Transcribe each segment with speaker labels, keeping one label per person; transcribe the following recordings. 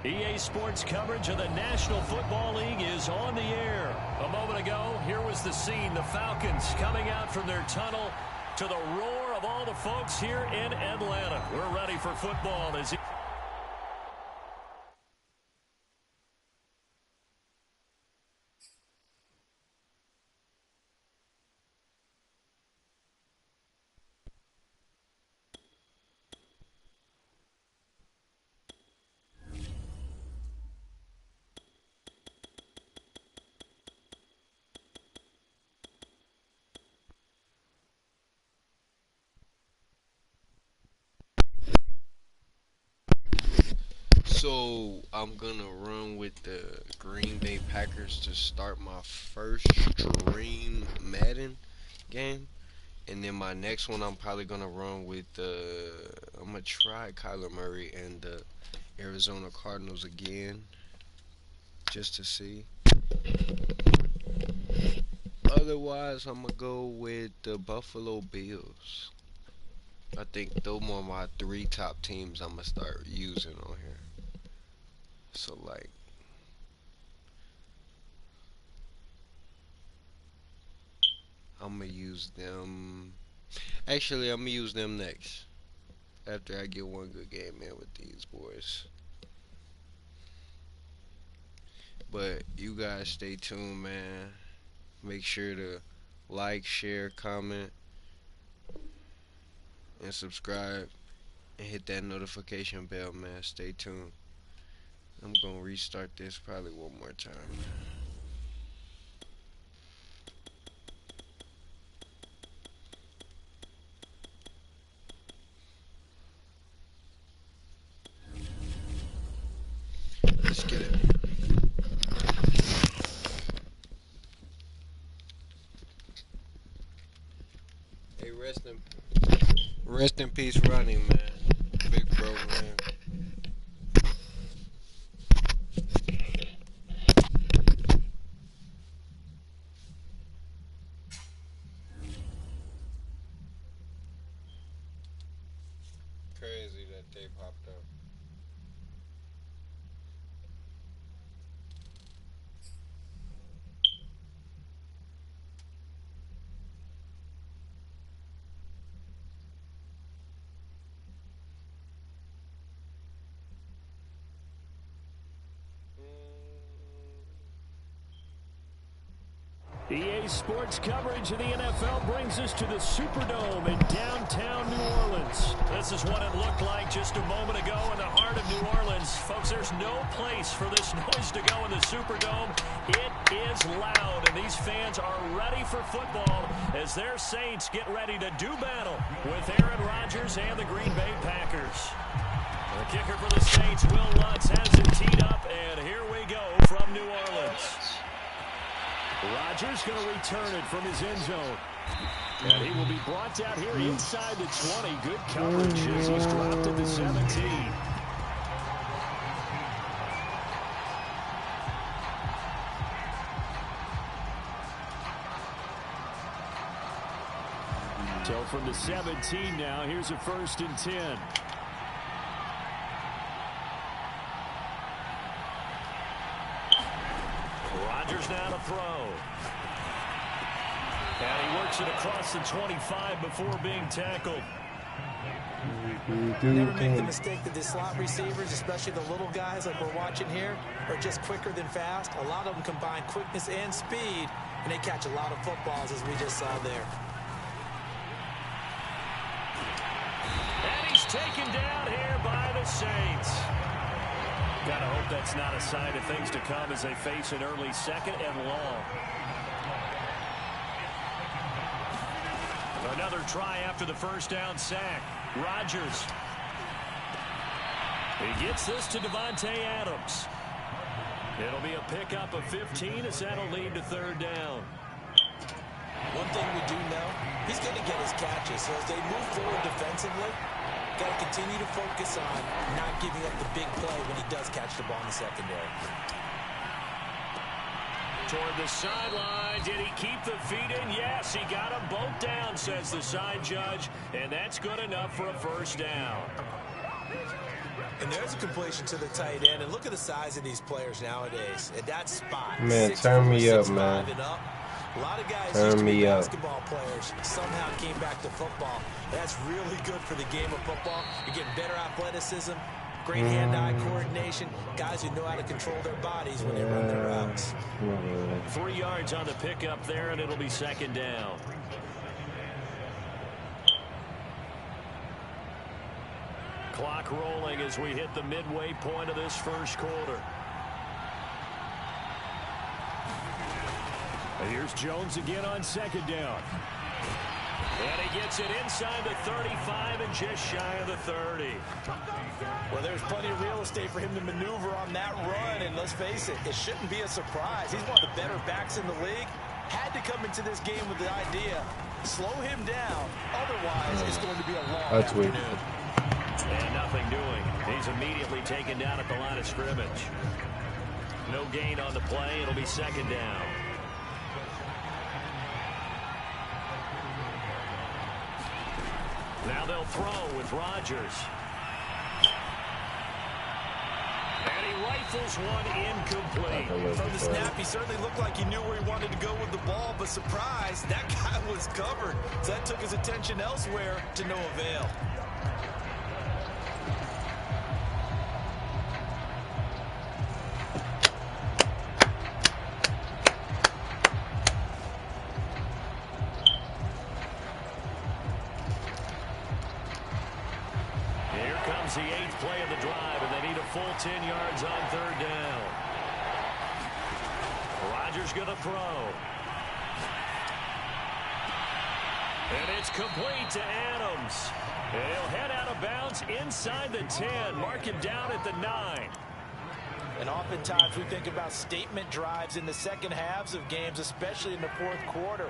Speaker 1: EA Sports coverage of the National Football League is on the air. A moment ago, here was the scene. The Falcons coming out from their tunnel to the roar of all the folks here in Atlanta. We're ready for football as
Speaker 2: So I'm gonna run with the Green Bay Packers to start my first stream Madden game, and then my next one I'm probably gonna run with I'm gonna try Kyler Murray and the Arizona Cardinals again, just to see. Otherwise, I'm gonna go with the Buffalo Bills. I think those are my three top teams I'm gonna start using on here. So like, I'm gonna use them. Actually, I'm gonna use them next after I get one good game in with these boys. But you guys stay tuned, man. Make sure to like, share, comment, and subscribe, and hit that notification bell, man. Stay tuned. I'm gonna restart this probably one more time. Let's get it. Hey, rest in peace, Ronnie, man. Big bro, man. Crazy that they popped up.
Speaker 1: EA Sports coverage of the NFL brings us to the Superdome in downtown New Orleans. This is what it looked like just a moment ago in the heart of New Orleans. Folks, there's no place for this noise to go in the Superdome. It is loud, and these fans are ready for football as their Saints get ready to do battle with Aaron Rodgers and the Green Bay Packers. The kicker for the Saints, Will Lutz, has it teed up, and here we go from New Orleans. Rodgers going to return it from his end zone. And he will be brought down here inside the 20. Good coverage as he's dropped at the 17. So from the 17 now, here's a 1st and 10. Rodgers now to throw. And he works it across the 25 before being tackled.
Speaker 3: Never make the mistake that the slot receivers, especially the little guys like we're watching here, are just quicker than fast. A lot of them combine quickness and speed, and they catch a lot of footballs, as we just saw there.
Speaker 1: And he's taken down here by the Saints. Gotta hope that's not a sign of things to come as they face an early 2nd and long. Another try after the 1st down sack. Rodgers. He gets this to Devontae Adams. It'll be a pickup of 15 as that'll lead to 3rd down.
Speaker 3: One thing we do know, he's going to get his catches. So as they move forward defensively, got to continue to focus on not giving up the big play when he does catch the ball in the secondary.
Speaker 1: Toward the sideline, did he keep the feet in? Yes, he got them both down, says the side judge, and that's good enough for a 1st down.
Speaker 3: And there's a completion to the tight end. And look at the size of these players nowadays. At that spot,
Speaker 4: Man,
Speaker 3: 6'4",
Speaker 4: turn me up,
Speaker 3: 6'5"
Speaker 4: man.
Speaker 3: and up. A lot of guys
Speaker 4: Turn
Speaker 3: used to be
Speaker 4: me up.
Speaker 3: basketball players, somehow came back to football. That's really good for the game of football. You're getting better athleticism, great hand-eye coordination, guys who know how to control their bodies when they run their routes.
Speaker 1: 3 yards on the pickup there, and it'll be second down. Clock rolling as we hit the midway point of this first quarter. And here's Jones again on second down. And he gets it inside the 35 and just shy of the 30.
Speaker 3: Well, there's plenty of real estate for him to maneuver on that run, and let's face it, it shouldn't be a surprise. He's one of the better backs in the league. Had to come into this game with the idea, slow him down, otherwise it's going to be a long afternoon.
Speaker 1: And nothing doing. He's immediately taken down at the line of scrimmage. No gain on the play. It'll be second down. Now they'll throw with Rodgers. And he rifles one incomplete.
Speaker 3: From the snap, he certainly looked like he knew where he wanted to go with the ball, but surprise, that guy was covered. So that took his attention elsewhere to no avail.
Speaker 1: The 8th play of the drive, and they need a full 10 yards on third down. Rodgers going to throw. And it's complete to Adams. And he'll head out of bounds inside the 10. Mark him down at the 9.
Speaker 3: And oftentimes we think about statement drives in the second halves of games, especially in the fourth quarter.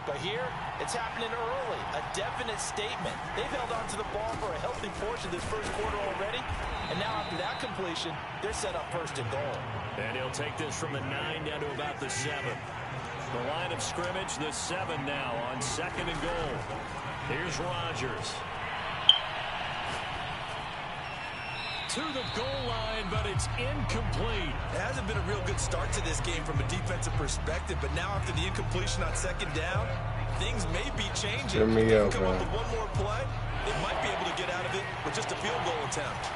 Speaker 3: But here, it's happening early. A definite statement. They've held on to the ball for a healthy portion of this first quarter already. And now after that completion, they're set up first and goal.
Speaker 1: And he'll take this from the 9 down to about the 7. The line of scrimmage, the 7 now on second and goal. Here's Rodgers. To the goal line, but it's incomplete.
Speaker 3: It hasn't been a real good start to this game from a defensive perspective, but now after the incompletion on second down, things may be changing. If they can come up with one more play, they might be able to get out of it with just a field goal attempt.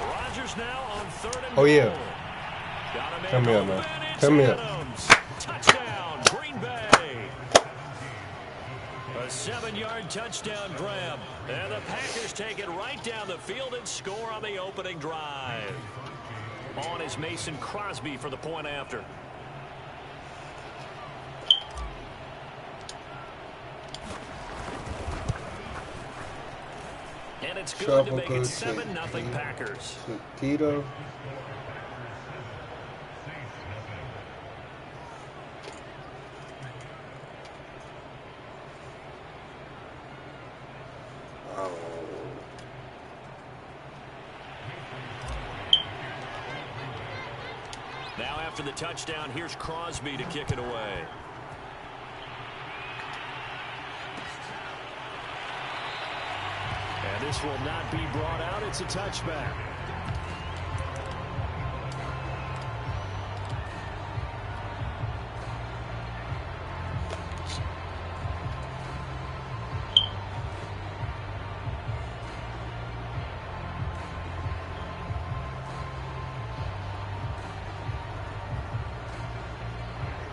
Speaker 1: Rodgers now on third and
Speaker 4: goal.
Speaker 1: yeah.
Speaker 4: Come here, man. Come here.
Speaker 1: Touchdown, Green Bay. A 7-yard touchdown grab. And the Packers take it right down the field and score on the opening drive. On is Mason Crosby for the point after. And it's good to make it 7-0 Packers.
Speaker 4: Tito.
Speaker 1: Now after the touchdown, here's Crosby to kick it away. And this will not be brought out. It's a touchback.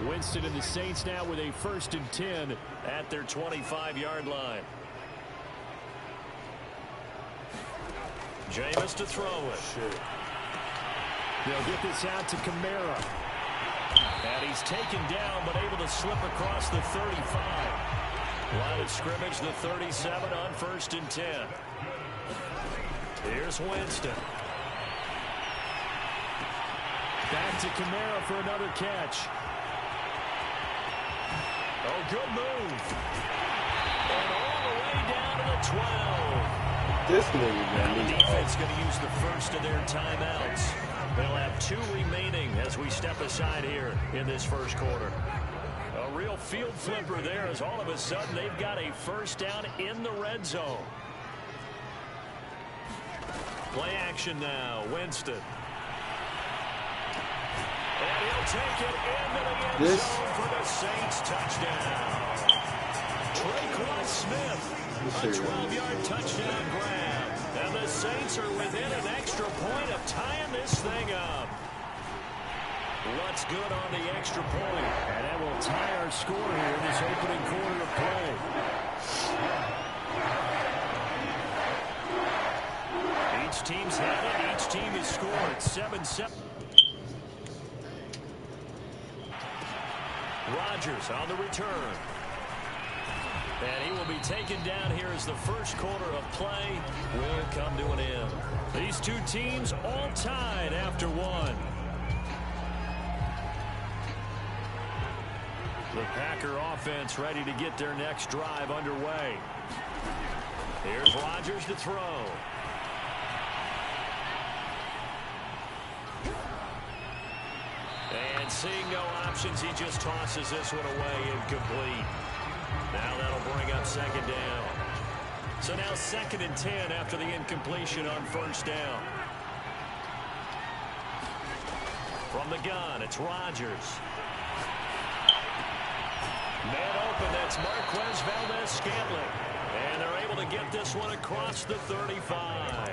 Speaker 1: Winston and the Saints now with a 1st and 10 at their 25-yard line. Jameis to throw it. They'll get this out to Kamara. And he's taken down but able to slip across the 35. Line of scrimmage, the 37 on 1st and 10. Here's Winston. Back to Kamara for another catch. Oh, good move. And all the way down to the 12.
Speaker 4: This nigga,
Speaker 1: now the defense going to use the first of their timeouts. They'll have 2 remaining as we step aside here in this first quarter. little field flipper there as all of a sudden they've got a first down in the red zone. Play action now. Winston. And he'll take it into the end zone for the Saints touchdown. Traquan Smith, a 12-yard touchdown grab. And the Saints are within an extra point of tying this thing up. What's good on the extra point? And that will tie our score here in this opening quarter of play. Each team's had it. Each team has scored 7-7. Rodgers on the return. And he will be taken down here as the first quarter of play will come to an end. These two teams all tied after one. The Packer offense ready to get their next drive underway. Here's Rodgers to throw. And seeing no options, he just tosses this one away, incomplete. Now that'll bring up second down. So now 2nd and 10 after the incompletion on first down. From the gun, it's Rodgers. Man open, that's Marquez Valdez-Scantling. And they're able to get this one across the 35.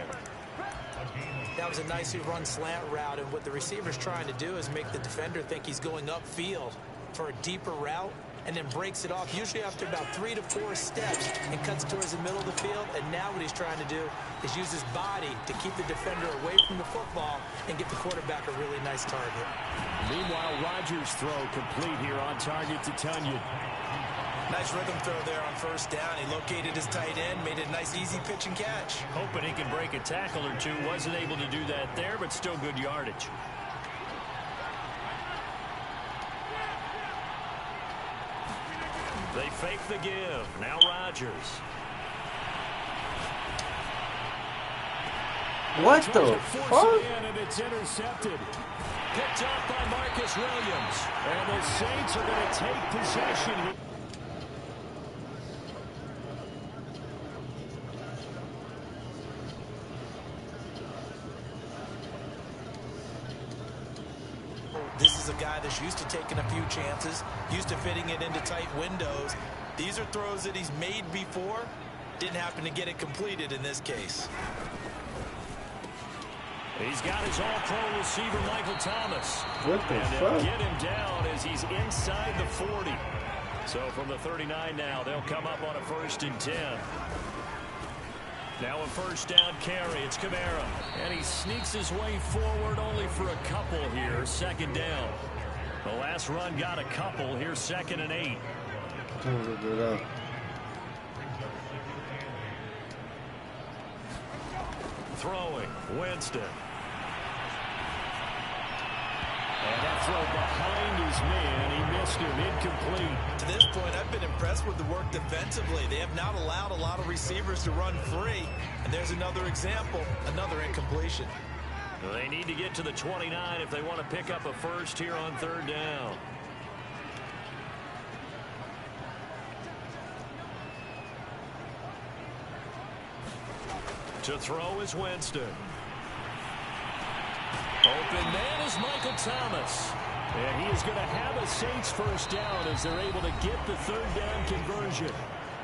Speaker 3: That was a nicely run slant route, and what the receiver's trying to do is make the defender think he's going upfield for a deeper route, and then breaks it off, usually after about 3 to 4 steps, and cuts towards the middle of the field. And now what he's trying to do is use his body to keep the defender away from the football and get the quarterback a really nice target.
Speaker 1: Meanwhile, Rodgers' throw complete here on target to Tunyon.
Speaker 3: Nice rhythm throw there on first down. He located his tight end, made it a nice easy pitch and catch.
Speaker 1: Hoping he can break a tackle or two. Wasn't able to do that there, but still good yardage. They fake the give. Now Rodgers.
Speaker 4: What the fuck?
Speaker 1: And it's intercepted. Picked up by Marcus Williams. And the Saints are going to take possession.
Speaker 3: This is a guy that's used to taking a few chances, used to fitting it into tight windows. These are throws that he's made before. Didn't happen to get it completed in this case.
Speaker 1: He's got his all-pro receiver, Michael Thomas.
Speaker 4: What the
Speaker 1: and
Speaker 4: fuck?
Speaker 1: they'll get him down as he's inside the 40. So from the 39 now, they'll come up on a 1st and 10. Now a first down carry. It's Kamara. And he sneaks his way forward only for a couple here. 2nd down. The last run got a couple. Here's 2nd and 8. Throwing. Winston. And that throw behind his man. He missed him. Incomplete.
Speaker 3: To this point, I've been impressed with the work defensively. They have not allowed a lot of receivers to run free. And there's another example, another incompletion.
Speaker 1: They need to get to the 29 if they want to pick up a first here on 3rd down. To throw is Winston. Open man is Michael Thomas. And he is going to have a Saints first down as they're able to get the 3rd down conversion.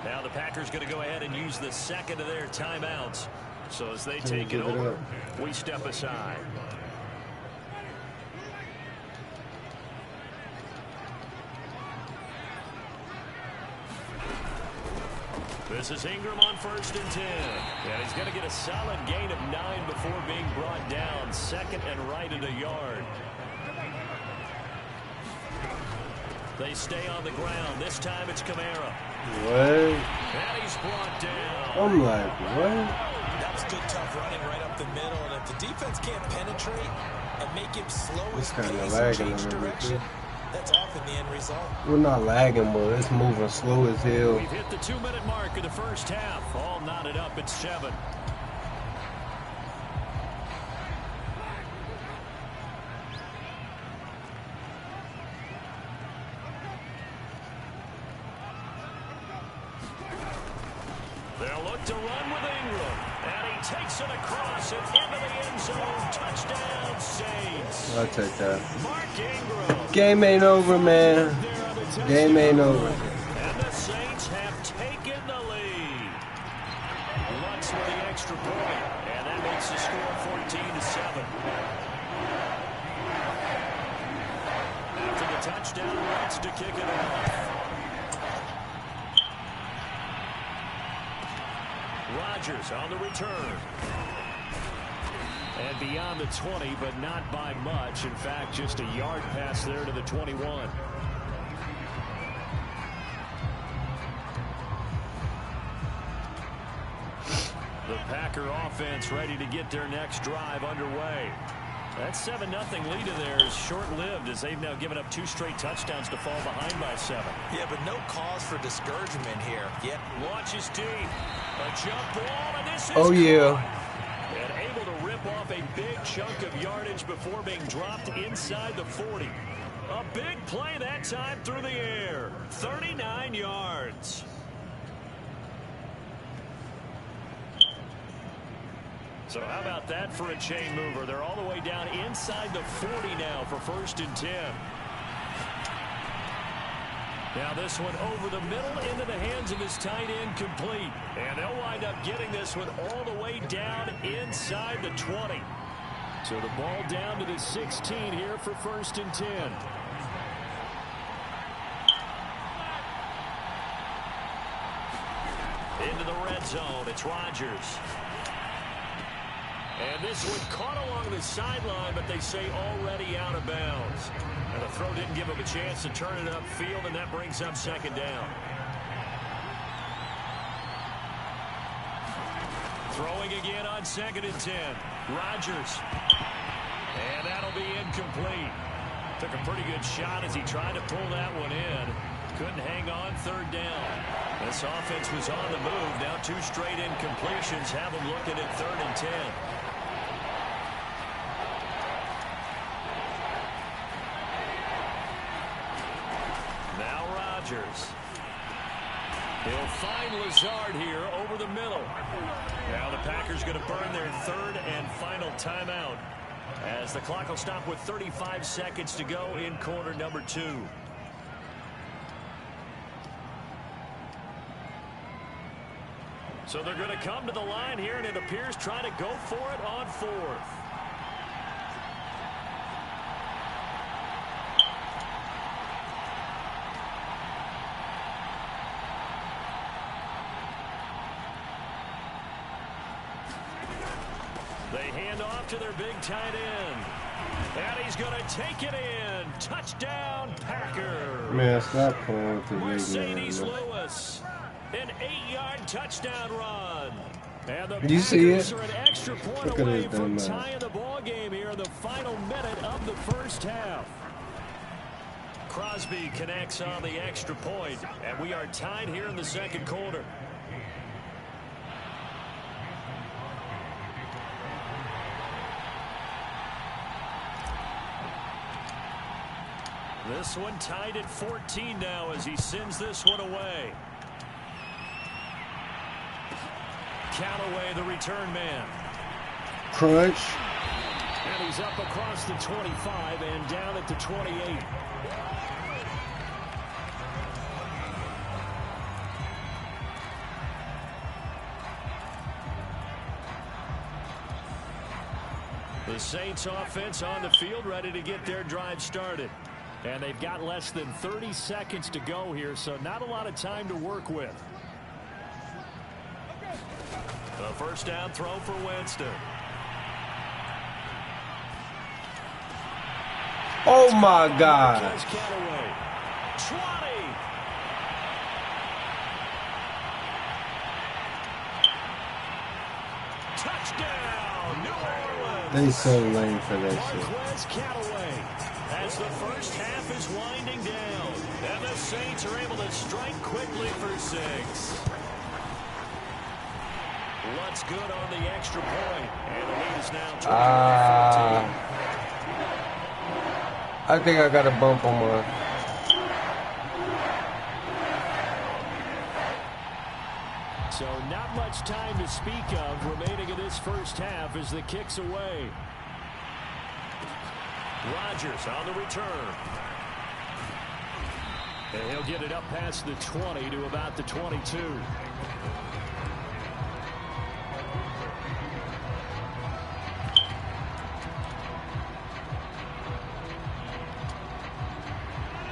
Speaker 1: Now the Packers going to go ahead and use the 2nd of their timeouts. So as they take it over, we step aside. This is Ingram on 1st and 10. And he's going to get a solid gain of 9 before being brought down. 2nd and right at a yard. They stay on the ground. This time it's Kamara.
Speaker 4: What?
Speaker 1: And he's brought down.
Speaker 4: I'm like, what?
Speaker 3: That was good, tough running right up the middle. And if the defense can't penetrate and make him slow his pace and change direction, that's often the end result.
Speaker 4: We're not lagging, but it's moving slow as hell.
Speaker 1: We've hit the 2-minute mark of the first half. All knotted up at 7. to run with Ingram. And he takes it across and into the end zone. Touchdown, Saints.
Speaker 4: I'll take that.
Speaker 1: Mark Ingram.
Speaker 4: Game ain't over, man. Game ain't over.
Speaker 1: And the Saints have taken the lead. Lutz with the extra point. And that makes the score 14-7. After the touchdown, Lutz to kick it off. Rodgers on the return. And beyond the 20, but not by much. In fact, just a yard pass there to the 21. The Packer offense ready to get their next drive underway. That 7-0 lead of theirs is short-lived as they've now given up 2 straight touchdowns to fall behind by 7.
Speaker 3: Yeah, but no cause for discouragement here. Yet
Speaker 1: launches deep. A jump ball, and this is
Speaker 4: Oh, yeah.
Speaker 1: and able to rip off a big chunk of yardage before being dropped inside the 40. A big play that time through the air. 39 yards. So how about that for a chain mover? They're all the way down inside the 40 now for 1st and 10. Now this one over the middle into the hands of his tight end, complete. And they'll wind up getting this one all the way down inside the 20. So the ball down to the 16 here for 1st and 10. Into the red zone, it's Rodgers. And this one caught along the sideline, but they say already out of bounds. And the throw didn't give him a chance to turn it upfield, and that brings up 2nd down. Throwing again on 2nd and 10. Rodgers. And that'll be incomplete. Took a pretty good shot as he tried to pull that one in. Couldn't hang on 3rd down. This offense was on the move. Now 2 straight incompletions have them looking at 3rd and 10. Now Rodgers. He'll find Lazard here over the middle. Now the Packers going to burn their 3rd and final timeout as the clock will stop with 35 seconds to go in quarter number 2. So they're going to come to the line here, and it appears trying to go for it on 4th. They hand off to their big tight end. And he's going to take it in. Touchdown, Packers.
Speaker 4: Man, stop playing with the big man.
Speaker 1: Mercedes Lewis. An 8-yard touchdown run. And the
Speaker 4: You see
Speaker 1: Packers
Speaker 4: it?
Speaker 1: are an extra point
Speaker 4: Look at
Speaker 1: away
Speaker 4: this
Speaker 1: from
Speaker 4: dumb man.
Speaker 1: tying the ball game here in the final minute of the 1st half. Crosby connects on the extra point, and we are tied here in the 2nd quarter. This one tied at 14 now as he sends this one away. Callaway, the return man.
Speaker 4: Crunch.
Speaker 1: And he's up across the 25 and down at the 28. The Saints offense on the field ready to get their drive started. And they've got less than 30 seconds to go here, so not a lot of time to work with. The 1st down throw for Winston.
Speaker 4: Oh my God.
Speaker 1: 20. Touchdown, New Orleans.
Speaker 4: They so lame for that shit.
Speaker 1: Marquez Callaway as the 1st half is winding down. And the Saints are able to strike quickly for 6. Lutz good on the extra point. And the lead is now 21-14.
Speaker 4: I think I got a bump on my...
Speaker 1: So not much time to speak of remaining in this first half as the kick's away. Rodgers on the return. And he'll get it up past the 20 to about the 22.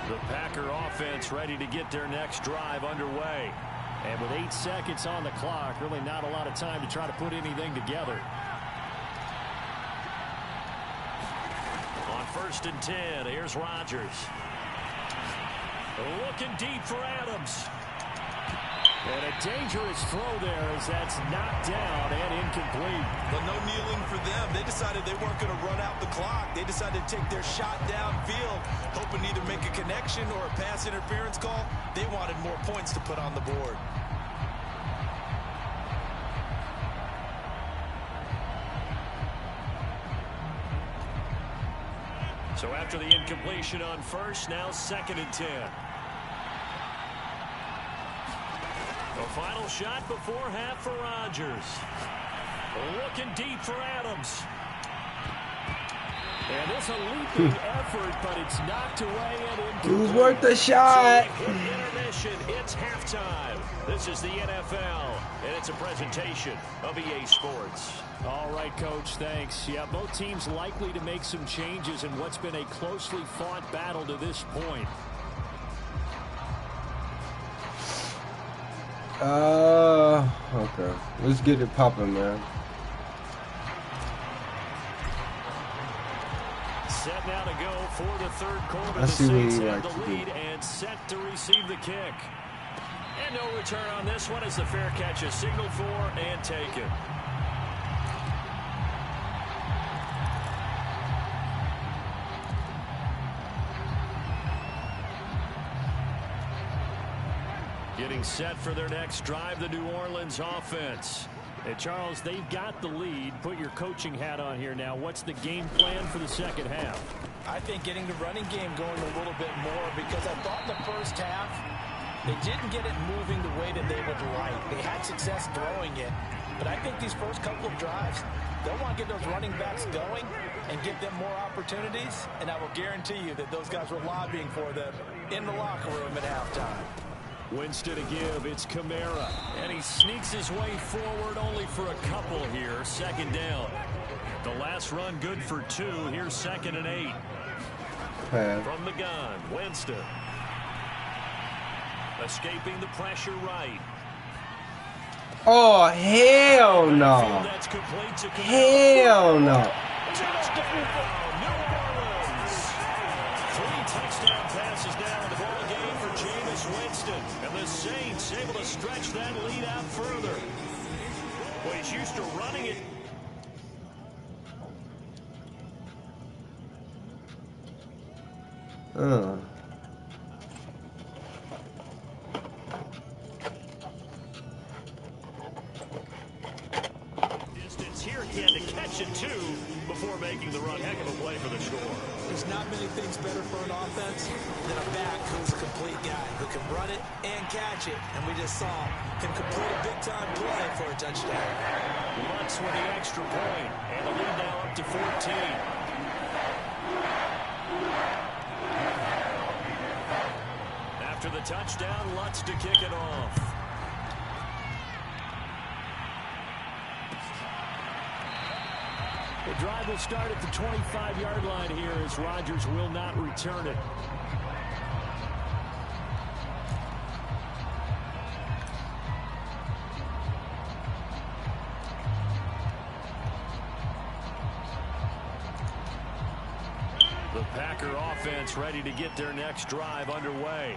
Speaker 1: The Packer offense ready to get their next drive underway. And with 8 seconds on the clock, really not a lot of time to try to put anything together. On 1st and 10, here's Rodgers. Looking deep for Adams. And a dangerous throw there as that's knocked down and incomplete.
Speaker 3: Well, no kneeling for them. They decided they weren't going to run out the clock. They decided to take their shot downfield, hoping to either make a connection or a pass interference call. They wanted more points to put on the board.
Speaker 1: So after the incompletion on 1st, now 2nd and 10. The final shot before half for Rodgers. Looking deep for Adams. And it's a leaping effort, but it's knocked away and incomplete.
Speaker 4: It was worth the shot.
Speaker 1: So intermission. It's halftime. This is the NFL, and it's a presentation of EA Sports. All right, Coach, thanks. Yeah, both teams likely to make some changes in what's been a closely fought battle to this point.
Speaker 4: Okay. Let's get it popping, man.
Speaker 1: Set now to go for the third quarter.
Speaker 4: I see what
Speaker 1: Saints
Speaker 4: he
Speaker 1: have
Speaker 4: likes
Speaker 1: the
Speaker 4: to
Speaker 1: lead
Speaker 4: do.
Speaker 1: and set to receive the kick. And no return on this one as the fair catch is signaled for and taken. Getting set for their next drive, the New Orleans offense. And Charles, they've got the lead. Put your coaching hat on here now. What's the game plan for the second half?
Speaker 3: I think getting the running game going a little bit more, because I thought in the first half they didn't get it moving the way that they would like. They had success throwing it, but I think these first couple of drives, they'll want to get those running backs going and give them more opportunities, and I will guarantee you that those guys were lobbying for them in the locker room at halftime.
Speaker 1: Winston to give, it's Kamara. And he sneaks his way forward only for a couple here. 2nd down. The last run good for 2. Here's 2nd and 8. From the gun, Winston. Escaping the pressure right.
Speaker 4: Oh, hell no.
Speaker 1: That's complete to Kamara.
Speaker 4: Hell no.
Speaker 1: Touchdown, New Orleans. 3 touchdown passes now in the ball game for Jameis Winston. And the Saints able to stretch that lead out further. Well, he's used to running it. Distance here, he had to catch it too before making the run. Heck of a play for the score.
Speaker 3: There's not many things better for an offense than a back who's a complete guy who can run it and catch it. And we just saw him complete a big-time play for a touchdown.
Speaker 1: Lutz with the extra point, and the lead now up to 14. After the touchdown, Lutz to kick it off. The drive will start at the 25-yard line here as Rodgers will not return it. The Packer offense ready to get their next drive underway.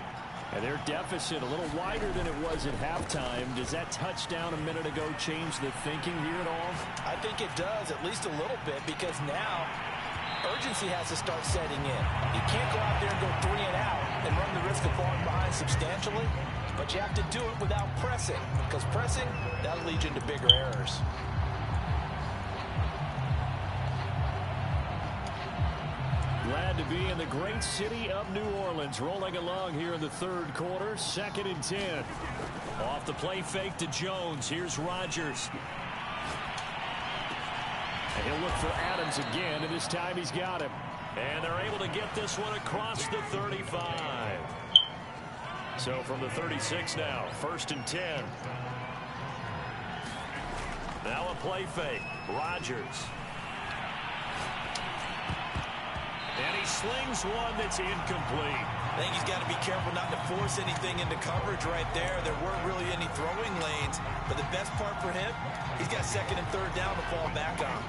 Speaker 1: And their deficit a little wider than it was at halftime. Does that touchdown a minute ago change the thinking here at all?
Speaker 3: I think it does, at least a little bit, because now urgency has to start setting in. You can't go out there and go 3 and out and run the risk of falling behind substantially, but you have to do it without pressing, because pressing, that'll lead you into bigger errors.
Speaker 1: Glad to be in the great city of New Orleans, rolling along here in the third quarter. 2nd and 10. Off the play fake to Jones. Here's Rodgers. And he'll look for Adams again, and this time he's got him. And they're able to get this one across the 35. So from the 36 now, 1st and 10. Now a play fake. Rodgers. And he slings one that's incomplete.
Speaker 3: I think he's got to be careful not to force anything into coverage right there. There weren't really any throwing lanes. But the best part for him, he's got 2nd and 3rd down to fall back on.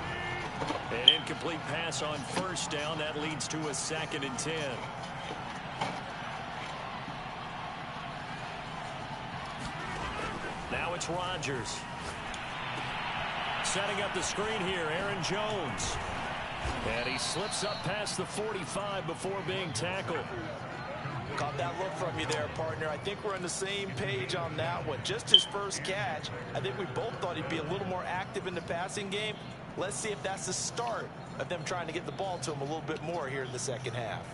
Speaker 1: An incomplete pass on 1st down. That leads to a 2nd and 10. Now it's Rodgers. Setting up the screen here, Aaron Jones. And he slips up past the 45 before being tackled.
Speaker 3: Caught that look from you there, partner. I think we're on the same page on that one. Just his first catch. I think we both thought he'd be a little more active in the passing game. Let's see if that's the start of them trying to get the ball to him a little bit more here in the 2nd half.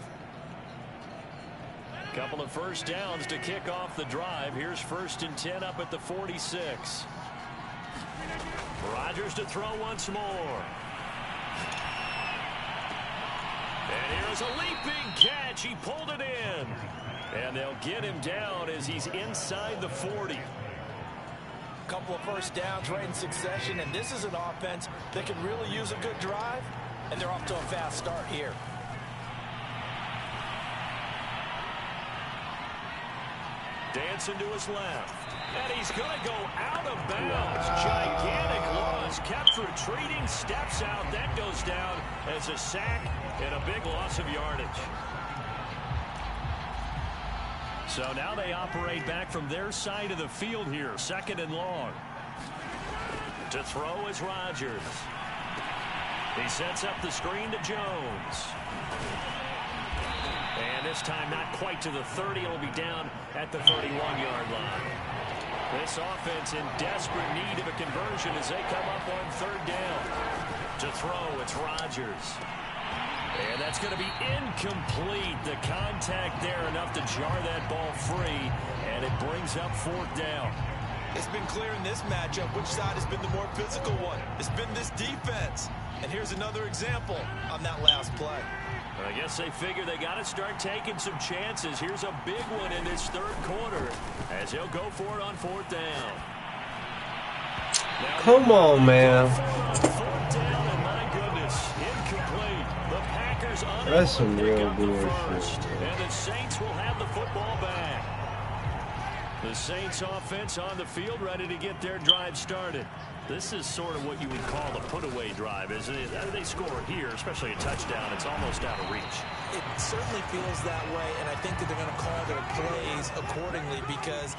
Speaker 1: Couple of 1st downs to kick off the drive. Here's 1st and 10 up at the 46. Rodgers to throw once more. And here's a leaping catch. He pulled it in. And they'll get him down as he's inside the 40.
Speaker 3: Couple of 1st downs right in succession, and this is an offense that can really use a good drive, and they're off to a fast start here.
Speaker 1: Dancing to his left. And he's going to go out of bounds. Gigantic loss. Kept retreating. Steps out. That goes down as a sack and a big loss of yardage. So now they operate back from their side of the field here. 2nd and long. To throw is Rodgers. He sets up the screen to Jones. And this time not quite to the 30. It'll be down at the 31-yard line. This offense in desperate need of a conversion as they come up on 3rd down. To throw, it's Rodgers. And that's going to be incomplete. The contact there enough to jar that ball free. And it brings up 4th down.
Speaker 3: It's been clear in this matchup which side has been the more physical one. It's been this defense. And here's another example on that last play.
Speaker 1: I guess they figure they got to start taking some chances. Here's a big one in this 3rd quarter as he'll go for it on 4th down. Now,
Speaker 4: come on, man.
Speaker 1: 4th down, and my goodness, incomplete. The Packers
Speaker 4: That's some
Speaker 1: unable to pick
Speaker 4: real
Speaker 1: up the
Speaker 4: bullshit,
Speaker 1: first, and the Saints will have the football back. The Saints offense on the field ready to get their drive started. This is sort of what you would call the put-away drive, isn't it? They score here, especially a touchdown. It's almost out of reach.
Speaker 3: It certainly feels that way, and I think that they're going to call their plays accordingly because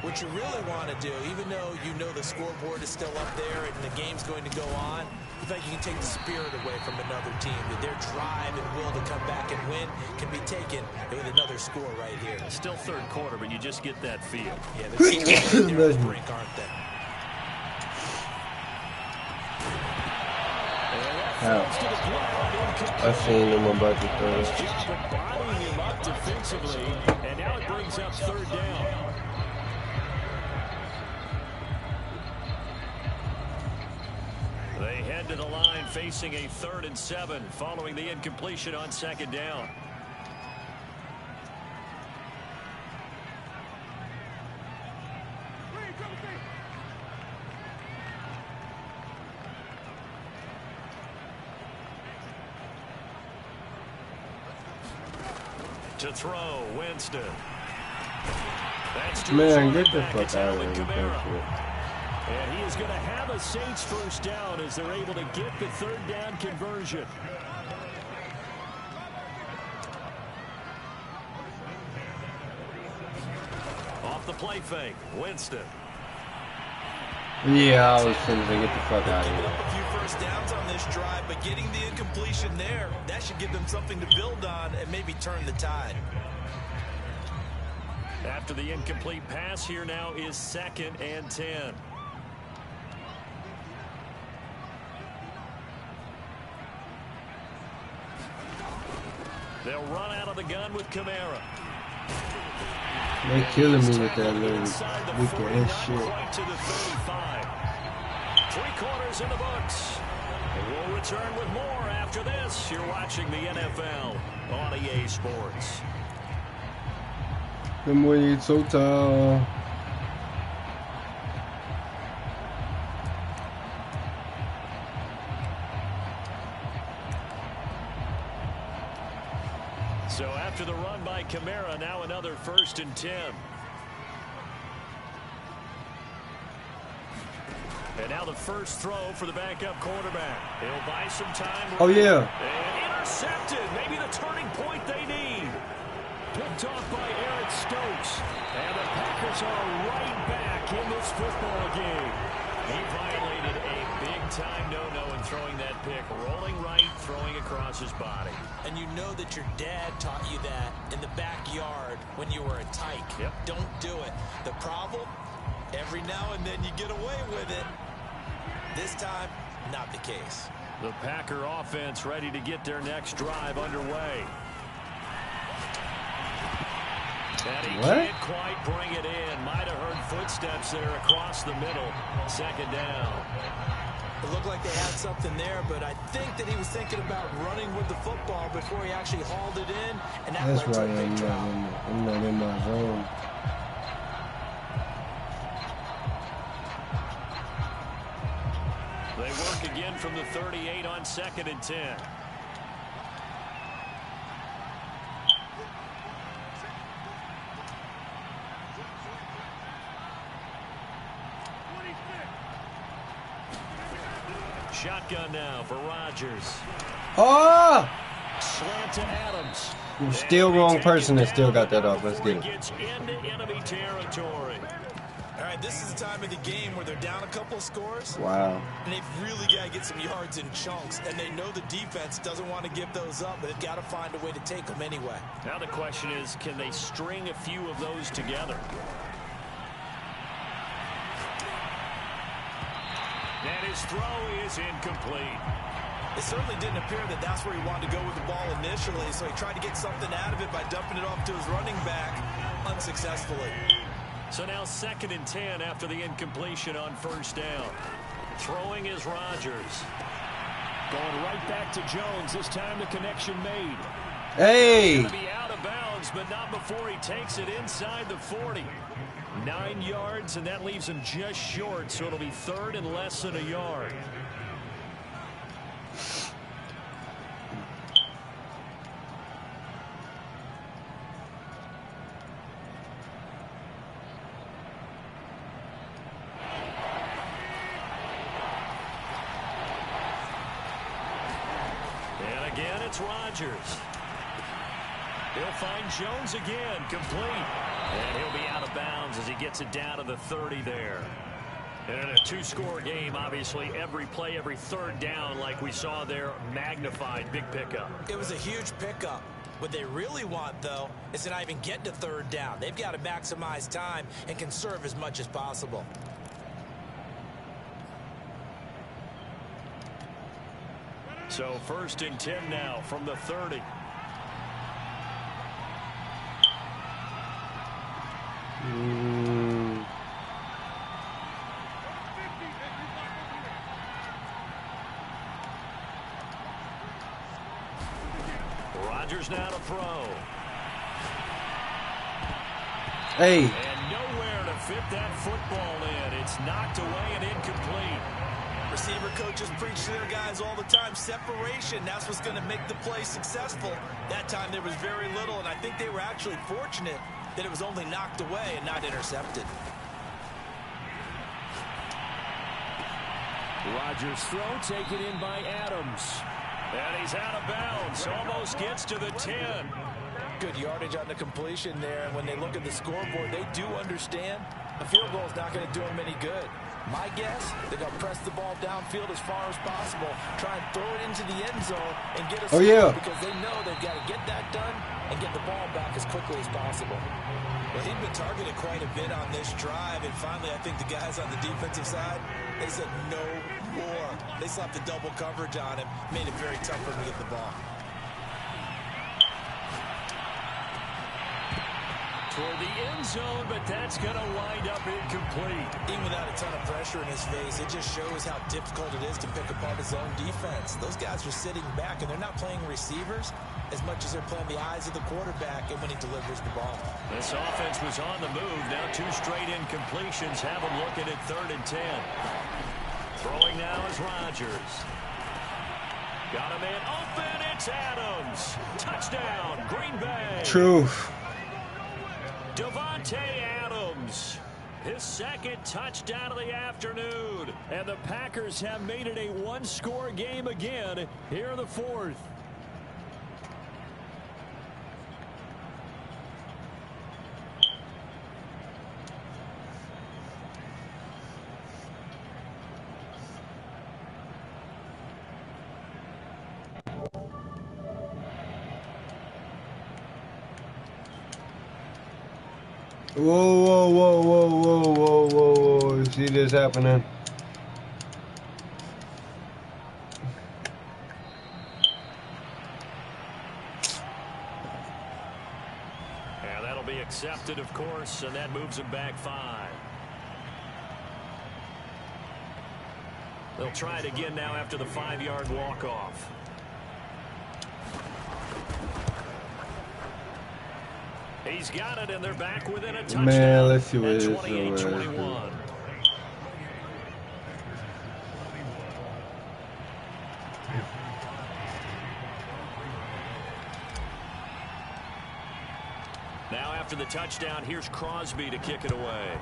Speaker 3: what you really want to do, even though you know the scoreboard is still up there and the game's going to go on, you think you can take the spirit away from another team. That their drive and will to come back and win can be taken with another score right here.
Speaker 1: It's still 3rd quarter, but you just get that feel.
Speaker 3: Yeah, they're right there on the brink, aren't they?
Speaker 4: I seen him about to throw.
Speaker 1: Bottling him up defensively, and now it brings up 3rd down. They head to the line facing a 3rd and 7 following the incompletion on 2nd down. To throw, Winston. That's too
Speaker 4: Man,
Speaker 1: far
Speaker 4: get the
Speaker 1: back.
Speaker 4: fuck
Speaker 1: It's
Speaker 4: out of
Speaker 1: Alvin
Speaker 4: here.
Speaker 1: Kamara. And he is going to have a Saints 1st down as they're able to get the 3rd down conversion. Off the play fake, Winston.
Speaker 4: Yeah, I was thinking to get the fuck out of
Speaker 3: Giving
Speaker 4: here.
Speaker 3: up a few 1st downs on this drive, but getting the incompletion there, that should give them something to build on and maybe turn the tide.
Speaker 1: After the incomplete pass, here now is 2nd and 10. They'll run out of the gun with Kamara.
Speaker 4: They killing me with that little
Speaker 1: Inside the
Speaker 4: weak
Speaker 1: 40,
Speaker 4: ass
Speaker 1: not
Speaker 4: shit.
Speaker 1: quite to the 35. 3 quarters in the books. We'll return with more after this. You're watching the NFL on EA Sports.
Speaker 4: Them way so tall.
Speaker 1: So after the run by Kamara, now another 1st and 10. And now the first throw for the backup quarterback. He'll buy some time.
Speaker 4: Oh, yeah.
Speaker 1: And intercepted. Maybe the turning point they need. Picked off by Eric Stokes. And the Packers are right back in this football game. He violated a big-time no-no in throwing that pick. Rolling right, throwing across his body.
Speaker 3: And you know that your dad taught you that in the backyard when you were a tyke.
Speaker 1: Yep.
Speaker 3: Don't do it. The problem, every now and then you get away with it. This time, not the case.
Speaker 1: The Packer offense ready to get their next drive underway. And he can't quite bring it in. Might have heard footsteps there across the middle. 2nd down.
Speaker 3: It looked like they had something there, but I think that he was thinking about running with the football before he actually hauled it in, and that
Speaker 4: That's
Speaker 3: led to
Speaker 4: right.
Speaker 3: a big drop.
Speaker 4: I'm not in my zone.
Speaker 1: They work again from the 38 on 2nd and 10. Shotgun now for Rodgers.
Speaker 4: Oh!
Speaker 1: Slant to Adams.
Speaker 4: You're still wrong person that still got that off. Let's get it.
Speaker 1: Gets into enemy territory.
Speaker 3: All right, this is the time of the game where they're down a couple of scores.
Speaker 4: Wow.
Speaker 3: And they've really got to get some yards in chunks, and they know the defense doesn't want to give those up, but they've got to find a way to take them anyway.
Speaker 1: Now the question is, can they string a few of those together? And his throw is incomplete.
Speaker 3: It certainly didn't appear that that's where he wanted to go with the ball initially, so he tried to get something out of it by dumping it off to his running back unsuccessfully.
Speaker 1: So now 2nd and 10 after the incompletion on 1st down. Throwing is Rodgers. Going right back to Jones. This time the connection made.
Speaker 4: Hey!
Speaker 1: He's going to be out of bounds, but not before he takes it inside the 40. 9 yards, and that leaves him just short, so it'll be 3rd and less than a yard. And again, it's Rodgers. He'll find Jones again, complete. And he'll be out of bounds as he gets it down to the 30 there. And in a 2-score game, obviously, every play, every 3rd down, like we saw there, magnified, big pickup.
Speaker 3: It was a huge pickup. What they really want, though, is to not even get to 3rd down. They've got to maximize time and conserve as much as possible.
Speaker 1: So 1st and 10 now from the 30. Rodgers now to throw.
Speaker 4: Hey.
Speaker 1: And nowhere to fit that football in. It's knocked away and incomplete.
Speaker 3: Receiver coaches preach to their guys all the time. Separation, that's what's going to make the play successful. That time there was very little, and I think they were actually fortunate that it was only knocked away and not intercepted.
Speaker 1: Rodgers' throw taken in by Adams. And he's out of bounds. Almost gets to the 10.
Speaker 3: Good yardage on the completion there. And when they look at the scoreboard, they do understand a field goal is not going to do them any good. My guess, they're going to press the ball downfield as far as possible, try and throw it into the end zone and get a score because they know they've got to get that done and get the ball back as quickly as possible. Well, he'd been targeted quite a bit on this drive, and finally I think the guys on the defensive side, they said no more. They slapped the double coverage on him, made it very tough for him to get the ball.
Speaker 1: toward the end zone, but that's going to wind up incomplete.
Speaker 3: Even without a ton of pressure in his face, it just shows how difficult it is to pick apart his own defense. Those guys are sitting back, and they're not playing receivers as much as they're playing the eyes of the quarterback and when he delivers the ball.
Speaker 1: This offense was on the move. Now 2 straight incompletions have them looking at 3rd and 10. Throwing now is Rodgers. Got a man open. It's Adams. Touchdown, Green Bay.
Speaker 4: Truth.
Speaker 1: Davante Adams. His 2nd touchdown of the afternoon. And the Packers have made it a 1-score game again here in the 4th.
Speaker 4: Whoa, whoa, whoa, whoa, whoa, whoa, whoa, whoa. You see this happening?
Speaker 1: Yeah, that'll be accepted, of course, and that moves him back 5. They'll try it again now after the 5-yard walk-off. He's got it, and they're back within a touchdown.
Speaker 4: Man, let's see what it is.
Speaker 1: 28-21. Now after the touchdown, here's Crosby to kick it away.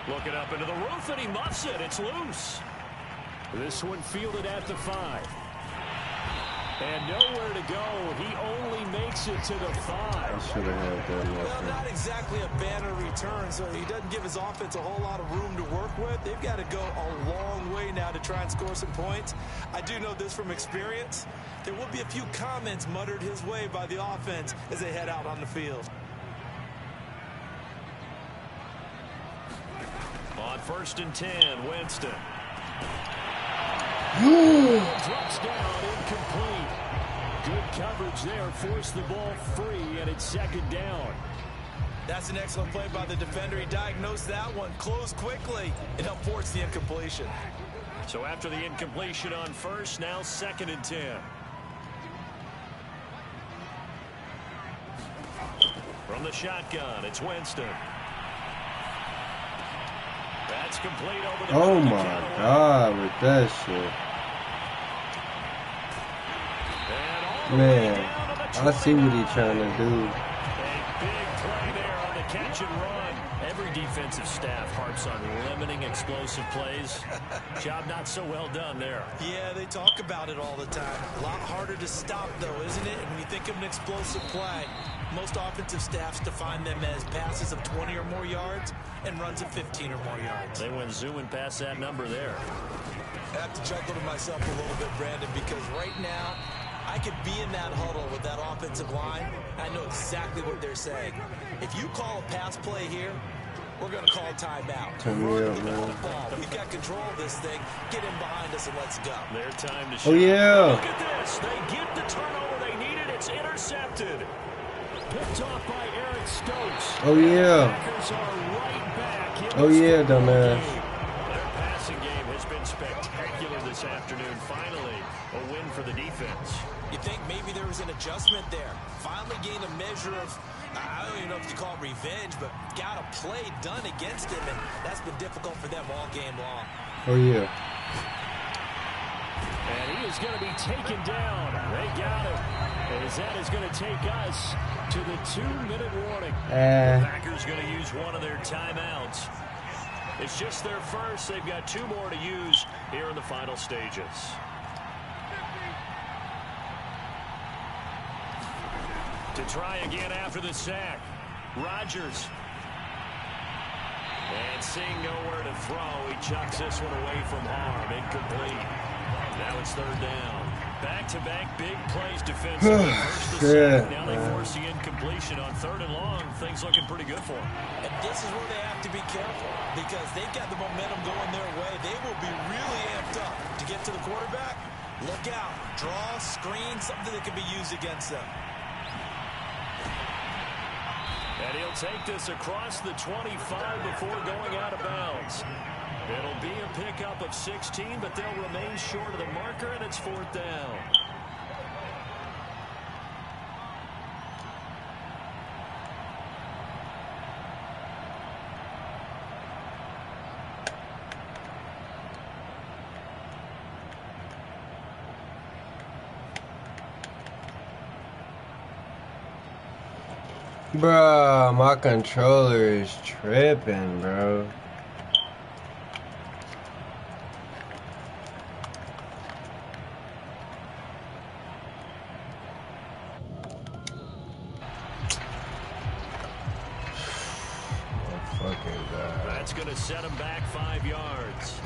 Speaker 1: Looking up into the roof, and he muffs it. It's loose. This one fielded at the 5. And nowhere to go. He only makes it to the 5.
Speaker 4: I should have had that.
Speaker 3: Well, not exactly a banner return, so he doesn't give his offense a whole lot of room to work with. They've got to go a long way now to try and score some points. I do know this from experience. There will be a few comments muttered his way by the offense as they head out on the field.
Speaker 1: On 1st and 10, Winston. Drops down, incomplete. Good coverage there, forced the ball free, and it's 2nd down.
Speaker 3: That's an excellent play by the defender. He diagnosed that one, closed quickly, and helped force the incompletion.
Speaker 1: So after the incompletion on 1st, now 2nd and 10. From the shotgun, it's Winston. That's complete over the
Speaker 4: Oh my God, with that shit. Man, I see what he's trying to do.
Speaker 1: A big play there on the catch and run. Every defensive staff harps on limiting explosive plays. Job not so well done there.
Speaker 3: Yeah, they talk about it all the time. A lot harder to stop, though, isn't it? When you think of an explosive play, most offensive staffs define them as passes of 20 or more yards and runs of 15 or more yards.
Speaker 1: They went zooming past that number there.
Speaker 3: I have to chuckle to myself a little bit, Brandon, because right now, I could be in that huddle with that offensive line. I know exactly what they're saying. If you call a pass play here, we're going to call timeout. We've got control of this thing. Get in behind us and let's go.
Speaker 1: Their time to shoot.
Speaker 4: Oh, yeah.
Speaker 1: Look at this. They get the turnover they needed. It's intercepted. Picked off by Eric Stokes.
Speaker 4: Oh, yeah.
Speaker 1: Packers are right back.
Speaker 4: Oh, yeah, dumbass.
Speaker 1: Their passing game has been spectacular this afternoon. Finally, a win for the defense.
Speaker 3: You think maybe there was an adjustment there. Finally gained a measure of, I don't even know if you call it revenge, but got a play done against him, and that's been difficult for them all game long.
Speaker 4: Oh, yeah.
Speaker 1: And he is going to be taken down. They got him. As that is going to take us to the 2-minute warning. The Packers going to use one of their timeouts. It's just their first. They've got 2 more to use here in the final stages. To try again after the sack. Rodgers. And seeing nowhere to throw, he chucks this one away from harm. Incomplete. Now it's 3rd down. Back-to-back big plays defensively. First the sack, now they force the incompletion on 3rd and long. Things looking pretty good for them.
Speaker 3: And this is where they have to be careful because they've got the momentum going their way. They will be really amped up to get to the quarterback. Look out. Draw, screen, something that can be used against them.
Speaker 1: And he'll take this across the 25 before going out of bounds. It'll be a pickup of 16, but they'll remain short of the marker, and it's 4th down.
Speaker 2: Bruh, my controller is tripping, bro.
Speaker 1: That's going to set him back 5 yards.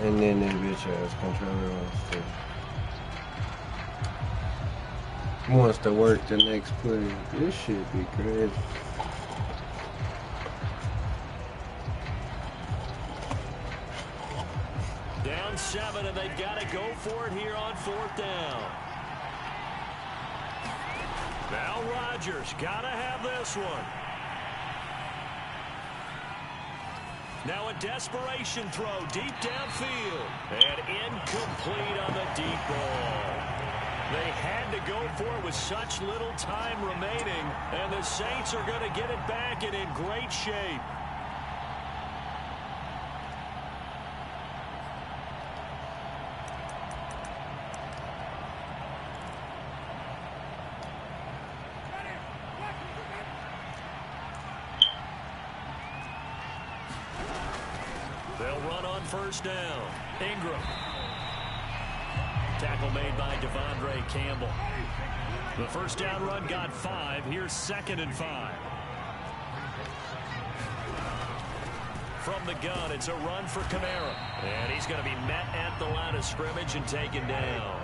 Speaker 2: And then that bitch ass controller wants to work the next play. This shit be crazy.
Speaker 1: Down 7, and they've got to go for it here on 4th down. Now Rodgers got to have this one. Now a desperation throw deep downfield. And incomplete on the deep ball. They had to go for it with such little time remaining. And the Saints are going to get it back and in great shape. They'll run on 1st down. Ingram. Tackle made by Devondre Campbell. The 1st down run got 5. Here's 2nd and 5. From the gun, it's a run for Kamara. And he's going to be met at the line of scrimmage and taken down.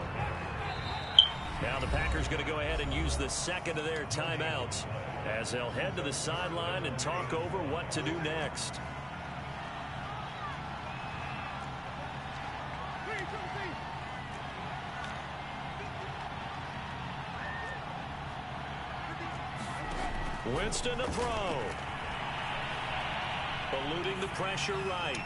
Speaker 1: Now the Packers going to go ahead and use the 2nd of their timeouts as they'll head to the sideline and talk over what to do next. Winston to throw. Eluding the pressure right.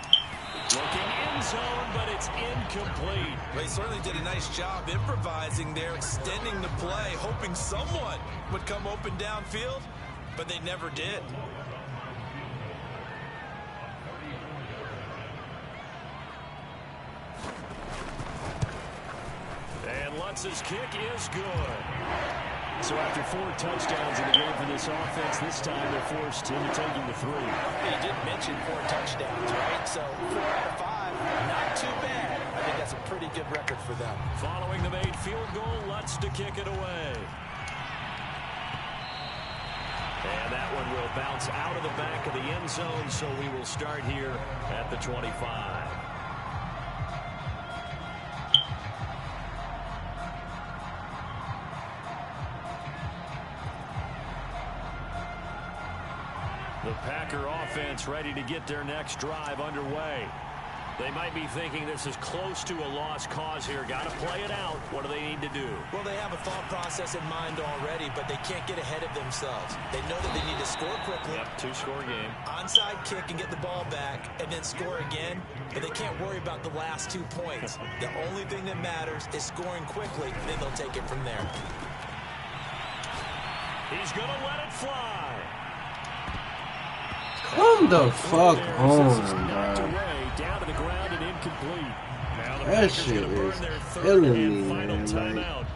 Speaker 1: Looking end zone, but it's incomplete.
Speaker 3: They certainly did a nice job improvising there, extending the play, hoping someone would come open downfield, but they never did.
Speaker 1: And Lutz's kick is good. So after 4 touchdowns in the game for this offense, this time they're forced into taking the 3.
Speaker 3: You did mention 4 touchdowns, right? So 4 out of 5, not too bad. I think that's a pretty good record for them.
Speaker 1: Following the made field goal, Lutz to kick it away. And that one will bounce out of the back of the end zone, so we will start here at the 25. The Packer offense ready to get their next drive underway. They might be thinking this is close to a lost cause here. Got to play it out. What do they need to do?
Speaker 3: Well, they have a thought process in mind already, but they can't get ahead of themselves. They know that they need to score quickly.
Speaker 1: Yep, 2-score game.
Speaker 3: Onside kick and get the ball back and then score again, but they can't worry about the last 2 points. The only thing that matters is scoring quickly, then they'll take it from there.
Speaker 1: He's going to let it fly.
Speaker 2: Come the fuck on, bro.
Speaker 1: Down to the ground and incomplete. Now the
Speaker 2: That shit is killing me, man.
Speaker 1: Timeout.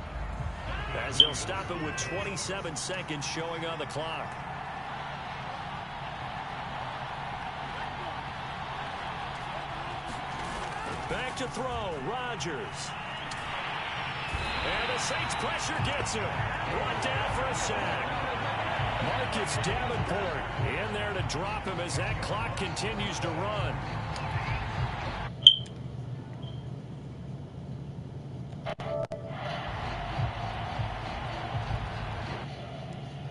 Speaker 1: As they'll stop it with 27 seconds showing on the clock. Back to throw, Rodgers. And the Saints pressure gets him. Brought down for a sack. Marcus Davenport in there to drop him as that clock continues to run.